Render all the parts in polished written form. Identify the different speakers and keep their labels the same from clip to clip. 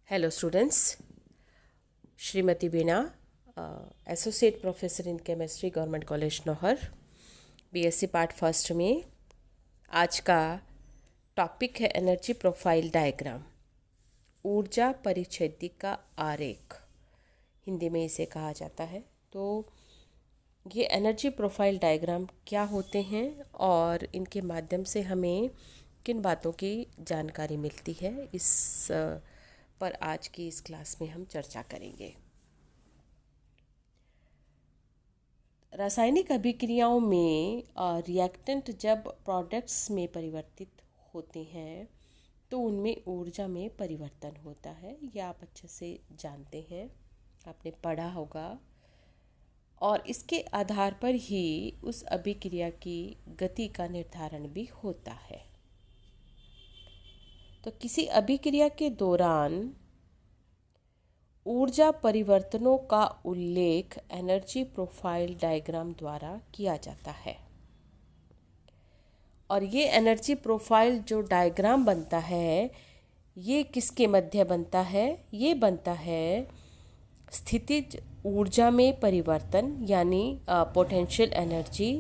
Speaker 1: Hello students, Shrimati Veena, associate professor in chemistry government college Nohar, BSc part first में आज का topic है energy profile diagram, ऊर्जा परिच्छेदिका आरेख, हिंदी में इसे कहा जाता है। तो ये एनर्जी प्रोफाइल डायग्राम क्या होते हैं और इनके माध्यम से हमें किन बातों की जानकारी मिलती है, इस पर आज की इस क्लास में हम चर्चा करेंगे। रासायनिक अभिक्रियाओं में रिएक्टेंट जब प्रोडक्ट्स में परिवर्तित होते हैं तो उनमें ऊर्जा में परिवर्तन होता है। यह आप अच्छे से जानते हैं, आपने पढ़ा होगा, और इसके आधार पर ही उस अभिक्रिया की गति का निर्धारण भी होता है। तो किसी अभिक्रिया के दौरान ऊर्जा परिवर्तनों का उल्लेख एनर्जी प्रोफाइल डायग्राम द्वारा किया जाता है। और ये एनर्जी प्रोफाइल जो डायग्राम बनता है, ये किसके मध्य बनता है? ये बनता है स्थितिज ऊर्जा में परिवर्तन यानी पोटेंशियल एनर्जी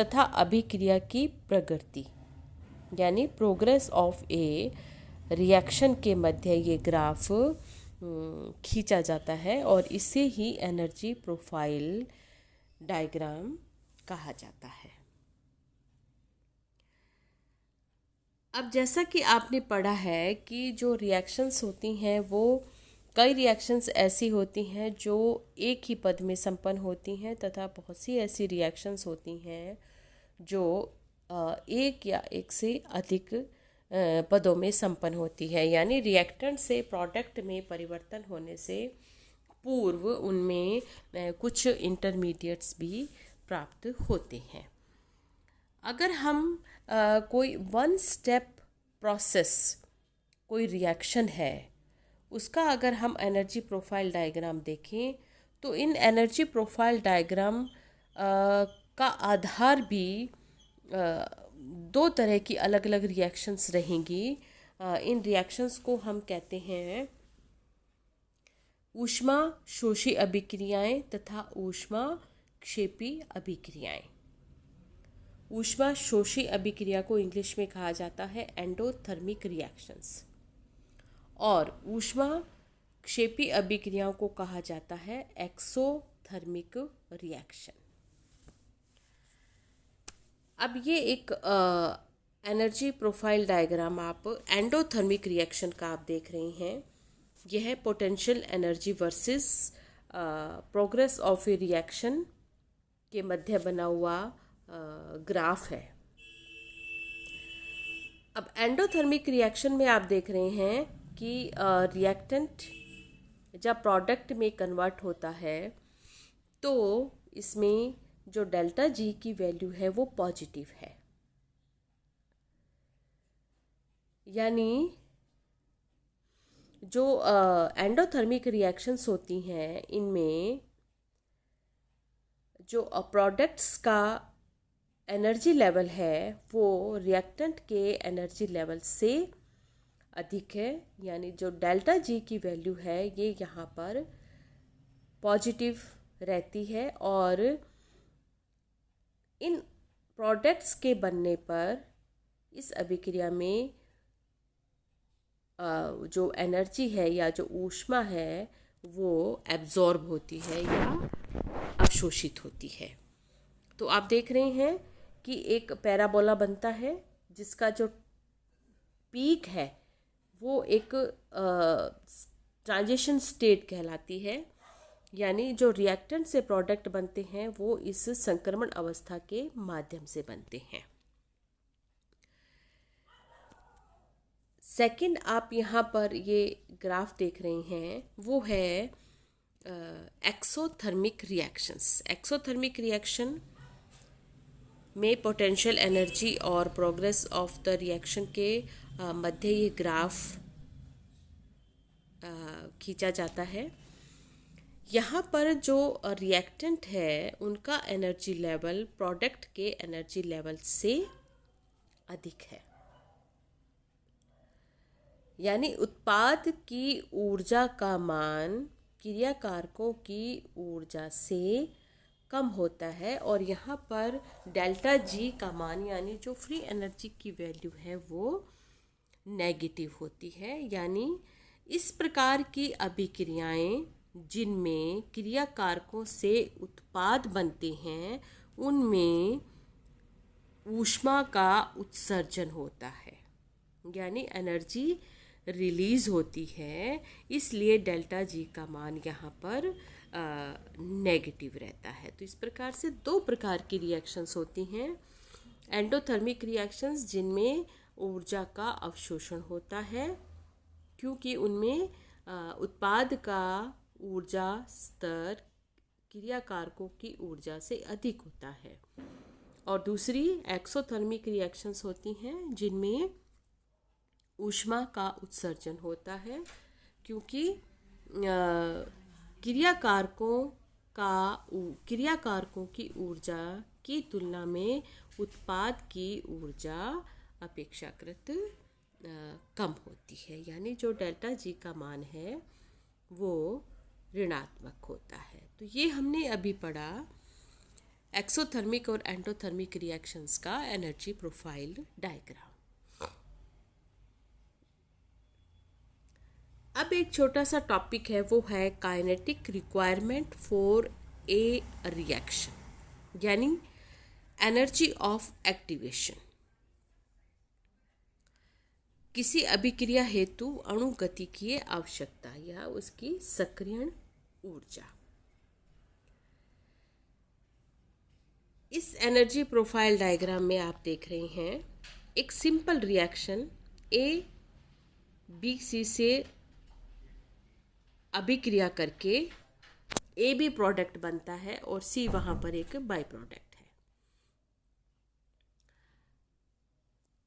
Speaker 1: तथा अभिक्रिया की प्रगति यानी प्रोग्रेस ऑफ ए रिएक्शन के मध्य ये ग्राफ खींचा जाता है और इसे ही एनर्जी प्रोफाइल डायग्राम कहा जाता है। अब जैसा कि आपने पढ़ा है कि जो रिएक्शंस होती हैं वो कई रिएक्शंस ऐसी होती हैं जो एक ही पद में संपन्न होती हैं तथा बहुत सी ऐसी रिएक्शंस होती हैं जो एक या एक से अधिक पदों में संपन्न होती है। यानी रिएक्टेंट से प्रोडक्ट में परिवर्तन होने से पूर्व उनमें कुछ इंटरमीडिएट्स भी प्राप्त होते हैं। अगर हम कोई वन स्टेप प्रोसेस, कोई रिएक्शन है, उसका अगर हम एनर्जी प्रोफाइल डायग्राम देखें तो इन एनर्जी प्रोफाइल डायग्राम का आधार भी दो तरह की अलग अलग रिएक्शंस रहेंगी। इन रिएक्शंस को हम कहते हैं ऊष्मा शोषी अभिक्रियाएं तथा ऊष्मा क्षेपी अभिक्रियाएं। ऊष्मा शोषी अभिक्रिया को इंग्लिश में कहा जाता है एंडोथर्मिक रिएक्शंस और ऊष्मा क्षेपी अभिक्रियाओं को कहा जाता है एक्सोथर्मिक रिएक्शन। अब ये एक एनर्जी प्रोफाइल डायग्राम आप एंडोथर्मिक रिएक्शन का आप देख रहे हैं। यह है potential energy versus progress of A reaction के मध्य बना हुआ ग्राफ है। अब एंडोथर्मिक रिएक्शन में आप देख रहे हैं कि रिएक्टेंट जब प्रोडक्ट में कन्वर्ट होता है तो इसमें जो डेल्टा जी की वैल्यू है वो पॉजिटिव है। यानी जो एंडोथर्मिक रिएक्शंस होती हैं इनमें जो प्रोडक्ट्स का एनर्जी लेवल है वो रिएक्टेंट के एनर्जी लेवल से अधिक है। यानी जो डेल्टा जी की वैल्यू है ये यहाँ पर पॉजिटिव रहती है और इन प्रोडक्ट्स के बनने पर इस अभिक्रिया में जो एनर्जी है या जो ऊष्मा है वो एब्जॉर्ब होती है या अवशोषित होती है। तो आप देख रहे हैं कि एक पैराबोला बनता है जिसका जो पीक है वो एक ट्रांजिशन स्टेट कहलाती है। यानी जो रिएक्टेंट से प्रोडक्ट बनते हैं वो इस संक्रमण अवस्था के माध्यम से बनते हैं। सेकंड आप यहाँ पर ये ग्राफ देख रहे हैं वो है एक्सोथर्मिक रिएक्शंस। एक्सोथर्मिक रिएक्शन में पोटेंशियल एनर्जी और प्रोग्रेस ऑफ द रिएक्शन के मध्य ये ग्राफ खींचा जाता है। यहाँ पर जो रिएक्टेंट है उनका एनर्जी लेवल प्रोडक्ट के एनर्जी लेवल से अधिक है। यानी उत्पाद की ऊर्जा का मान क्रिया कारकों की ऊर्जा से कम होता है और यहाँ पर डेल्टा जी का मान यानी जो फ्री एनर्जी की वैल्यू है वो नेगेटिव होती है। यानी इस प्रकार की अभिक्रियाएं जिनमें क्रिया कारकों से उत्पाद बनते हैं उनमें ऊष्मा का उत्सर्जन होता है, यानी एनर्जी रिलीज होती है। इसलिए डेल्टा जी का मान यहाँ पर नेगेटिव रहता है। तो इस प्रकार से दो प्रकार की रिएक्शंस होती हैं। एंडोथर्मिक रिएक्शंस जिनमें ऊर्जा का अवशोषण होता है क्योंकि उनमें उत्पाद का ऊर्जा स्तर क्रिया कारकों की ऊर्जा से अधिक होता है। और दूसरी एक्सोथर्मिक रिएक्शंस होती हैं जिनमें ऊष्मा का उत्सर्जन होता है क्योंकि क्रिया कारकों की ऊर्जा की तुलना में उत्पाद की ऊर्जा अपेक्षाकृत कम होती है। यानी जो डेल्टा जी का मान है वो ऋणात्मक होता है। तो ये हमने अभी पढ़ा एक्सोथर्मिक और एंडोथर्मिक रिएक्शंस का एनर्जी प्रोफाइल डायग्राम। अब एक छोटा सा टॉपिक है वो है kinetic requirement for a reaction, यानी एनर्जी ऑफ एक्टिवेशन। किसी अभिक्रिया हेतु अणु गतिकीय आवश्यकता या उसकी सक्रियण ऊर्जा। इस एनर्जी प्रोफाइल डायग्राम में आप देख रहे हैं एक simple reaction A B C से अभिक्रिया करके ए बी प्रोडक्ट बनता है और सी वहाँ पर एक बाई प्रोडक्ट है।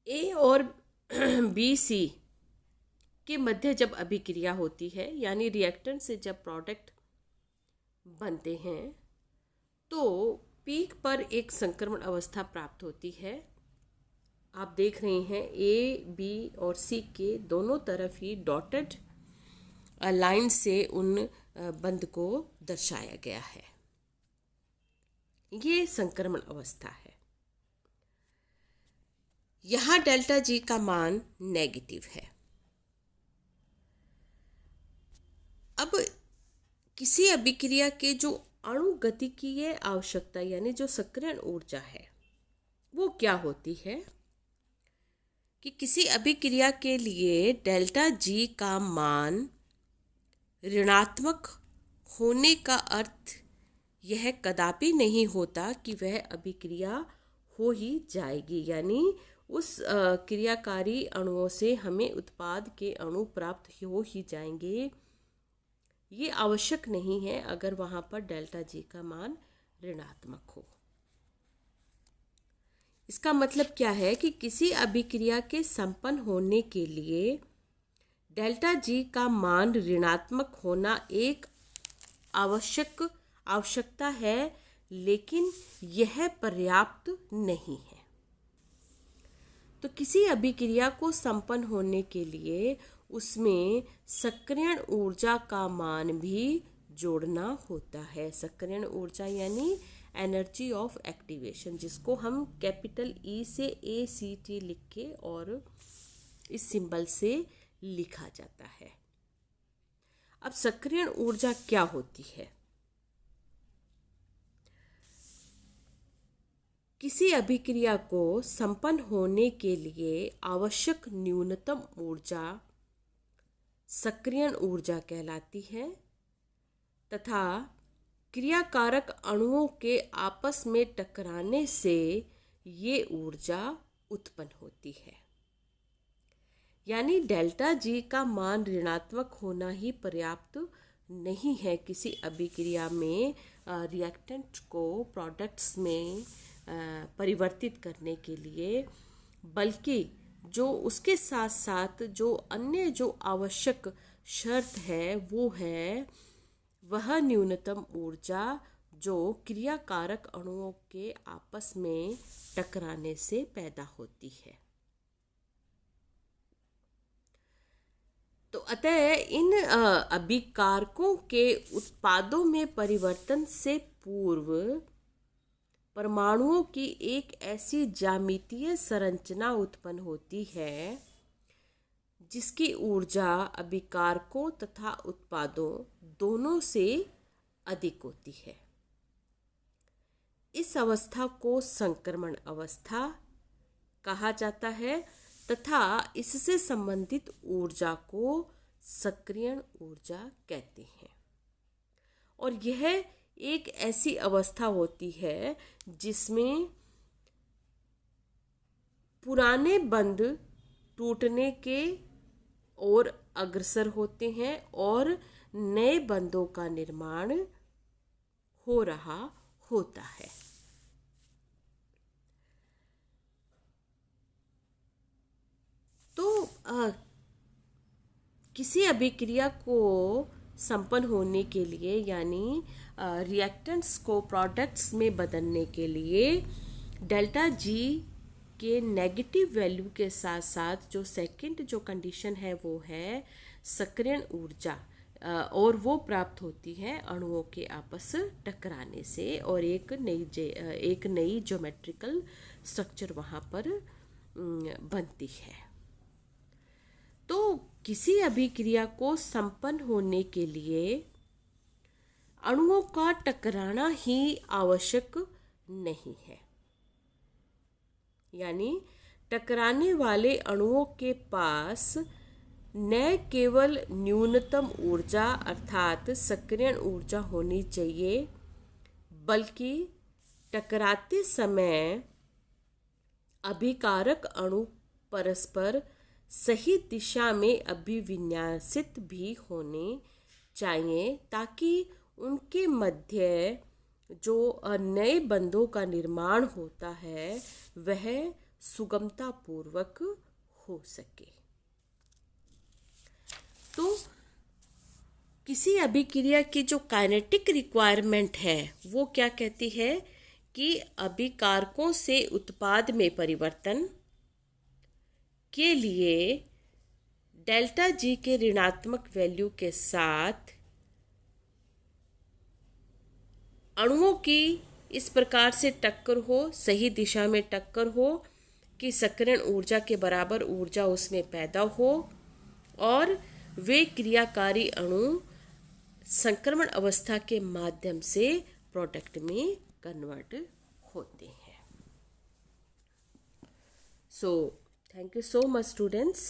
Speaker 1: ए और बी सी के मध्य जब अभिक्रिया होती है यानी रिएक्टेंट से जब प्रोडक्ट बनते हैं तो पीक पर एक संक्रमण अवस्था प्राप्त होती है। आप देख रहे हैं ए बी और सी के दोनों तरफ ही डॉटेड लाइन से उन बंध को दर्शाया गया है। ये संक्रमण अवस्था है। यहाँ डेल्टा जी का मान नेगेटिव है। अब किसी अभिक्रिया के जो अणु गतिकीय आवश्यकता यानी जो सक्रियण ऊर्जा है वो क्या होती है कि किसी अभिक्रिया के लिए डेल्टा जी का मान ऋणात्मक होने का अर्थ यह कदापि नहीं होता कि वह अभिक्रिया हो ही जाएगी, यानी उस क्रियाकारी अणुओं से हमें उत्पाद के अणु प्राप्त हो ही जाएंगे। ये आवश्यक नहीं है अगर वहाँ पर डेल्टा जी का मान ऋणात्मक हो। इसका मतलब क्या है कि किसी अभिक्रिया के संपन्न होने के लिए डेल्टा जी का मान ऋणात्मक होना एक आवश्यकता है, लेकिन यह पर्याप्त नहीं है। तो किसी अभिक्रिया को संपन्न होने के लिए उसमें सक्रियण ऊर्जा का मान भी जोड़ना होता है। सक्रियण ऊर्जा यानी एनर्जी ऑफ एक्टिवेशन, जिसको हम कैपिटल ई से ACT लिख के और इस सिंबल से लिखा जाता है। अब सक्रियण ऊर्जा क्या होती है? किसी अभिक्रिया को संपन्न होने के लिए आवश्यक न्यूनतम ऊर्जा सक्रियण ऊर्जा कहलाती है तथा क्रियाकारक अणुओं के आपस में टकराने से ये ऊर्जा उत्पन्न होती है। यानी डेल्टा जी का मान ऋणात्मक होना ही पर्याप्त नहीं है किसी अभिक्रिया में रिएक्टेंट को प्रोडक्ट्स में परिवर्तित करने के लिए, बल्कि जो उसके साथ साथ जो अन्य जो आवश्यक शर्त है वो है वह न्यूनतम ऊर्जा जो क्रियाकारक अणुओं के आपस में टकराने से पैदा होती है। तो अतः इन अभिकारकों के उत्पादों में परिवर्तन से पूर्व परमाणुओं की एक ऐसी ज्यामितीय संरचना उत्पन्न होती है जिसकी ऊर्जा अभिकारकों तथा उत्पादों दोनों से अधिक होती है। इस अवस्था को संक्रमण अवस्था कहा जाता है तथा इससे संबंधित ऊर्जा को सक्रियण ऊर्जा कहते हैं। और यह एक ऐसी अवस्था होती है जिसमें पुराने बंध टूटने के ओर अग्रसर होते हैं और नए बंधों का निर्माण हो रहा होता है। तो किसी अभिक्रिया को संपन्न होने के लिए यानी रिएक्टेंट्स को प्रोडक्ट्स में बदलने के लिए डेल्टा जी के नेगेटिव वैल्यू के साथ साथ जो सेकंड जो कंडीशन है वो है सक्रियण ऊर्जा, और वो प्राप्त होती है अणुओं के आपस टकराने से और एक नई ज्योमेट्रिकल स्ट्रक्चर वहाँ पर बनती है। तो किसी अभिक्रिया को संपन्न होने के लिए अणुओं का टकराना ही आवश्यक नहीं है, यानी टकराने वाले अणुओं के पास न केवल न्यूनतम ऊर्जा अर्थात सक्रियण ऊर्जा होनी चाहिए, बल्कि टकराते समय अभिकारक अणु परस्पर सही दिशा में अभिविन्यासित भी होने चाहिए ताकि उनके मध्य जो नए बंधों का निर्माण होता है वह सुगमतापूर्वक हो सके। तो किसी अभिक्रिया की जो काइनेटिक रिक्वायरमेंट है वो क्या कहती है कि अभिकारकों से उत्पाद में परिवर्तन के लिए डेल्टा जी के ऋणात्मक वैल्यू के साथ अणुओं की इस प्रकार से टक्कर हो, सही दिशा में टक्कर हो कि सक्रियण ऊर्जा के बराबर ऊर्जा उसमें पैदा हो और वे क्रियाकारी अणु संक्रमण अवस्था के माध्यम से प्रोडक्ट में कन्वर्ट होते हैं। सो thank you so much students.